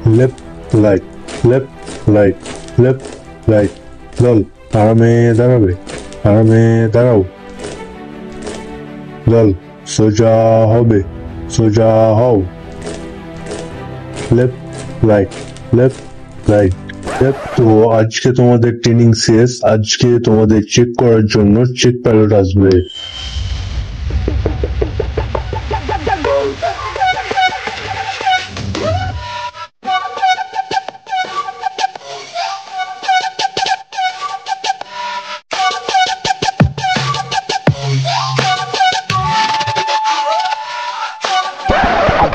left right left right left right দল আরামে দাঁড়াবে আরামে দাঁড়াও দল সোজা হবে সোজা হও लेफ्ट राइट लेफ्ट राइट তো আজকে তোমাদের ট্রেনিং শেষ আজকে তোমাদের চেক করার জন্য চেক পাইলট আসবে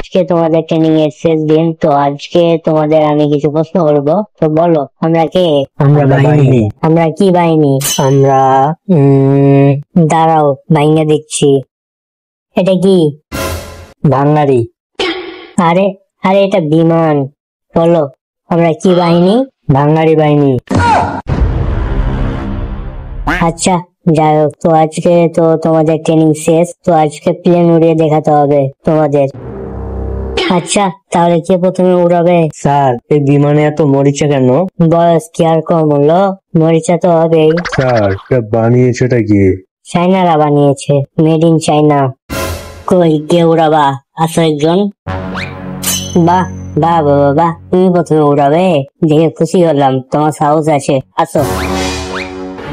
আজকে তোমাদের ট্রেনিং এর শেষ দিন তো আজকে তোমাদের আমি কিছু প্রশ্ন করব তো বলো আমরা কে আমরা বাহিনী আমরা কি বাহিনী আমরা দাঁড়াও ভাইঙ্গা দিচ্ছি এটা কি ভাঙ্গারি আরে আরে এটা বিমান বলো আমরা কি বাহিনী ভাঙ্গারি বাহিনী আচ্ছা যাই হোক তো আজকে তো তোমাদের ট্রেনিং শেষ তো আজকে প্লেন উড়িয়ে দেখাতে হবে তোমাদের আচ্ছা তাহলে কে প্রথমে উড়াবে স্যার এই বিমানে এত মরিচা কেন বয়স কি আর কম হলো মরিচা তো হবেই স্যার এটা বানিয়েছেটা কি চাইনারা বানিয়েছে মেড ইন চাইনা কই কে উড়াবা আসো একজন বাহ বাহ বাবা বাহ তুমি প্রথমে উড়াবে দেখে খুশি হলাম তোমার সাহস আছে আসো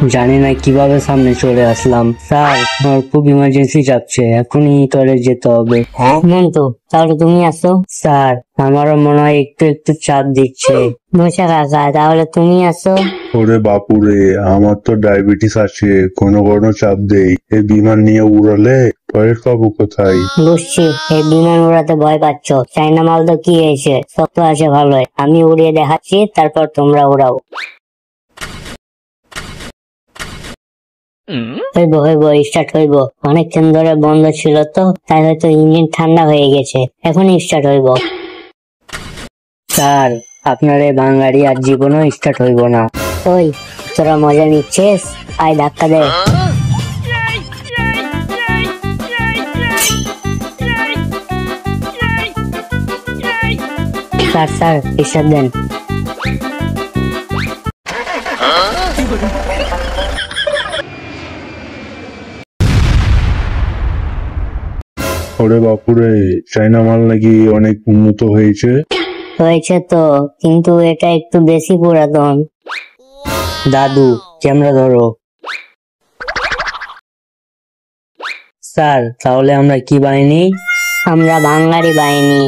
জানি না কিভাবে সামনে চলে আসলাম স্যার আমার খুব ইমার্জেন্সি যাচ্ছে এখনই টয়লেট যেতে হবে মন্টু তাহলে তুমি আসো স্যার আমারও মনে হয় একটু একটু চাপ দিচ্ছে মশা কাকা তাহলে তুমি আসো ওরে বাপুরে আমার তো ডায়াবেটিস আছে কোনো কোনো চাপ দেই এই বিমান নিয়ে উড়ালে টয়লেট পাবো কোথায় বুঝছি এই বিমান উড়াতে ভয় পাচ্ছ চাইনা মাল তো কি হয়েছে সব তো আছে ভালোই আমি উড়িয়ে দেখাচ্ছি তারপর তোমরা উড়াও হইব হইব স্টার্ট হইব অনেকক্ষণ ধরে বন্ধ ছিল তো তাই হয়তো ইঞ্জিন ঠান্ডা হয়ে গেছে এখনই স্টার্ট হইব স্যার আপনার এই ভাঙ্গারি আর জীবনও স্টার্ট হইব না ওই তোরা মজা নিচ্ছিস আয় ধাক্কা দে স্যার স্যার স্টার্ট দেন ওরে বাপুরে চাইনা মাল নাকি অনেক উন্নত হয়েছে হয়েছে তো কিন্তু এটা একটু বেশি পুরাতন দাদু ক্যামেরা ধরো স্যার তাহলে আমরা কি বাহিনী আমরা ভাঙ্গারি বাহিনী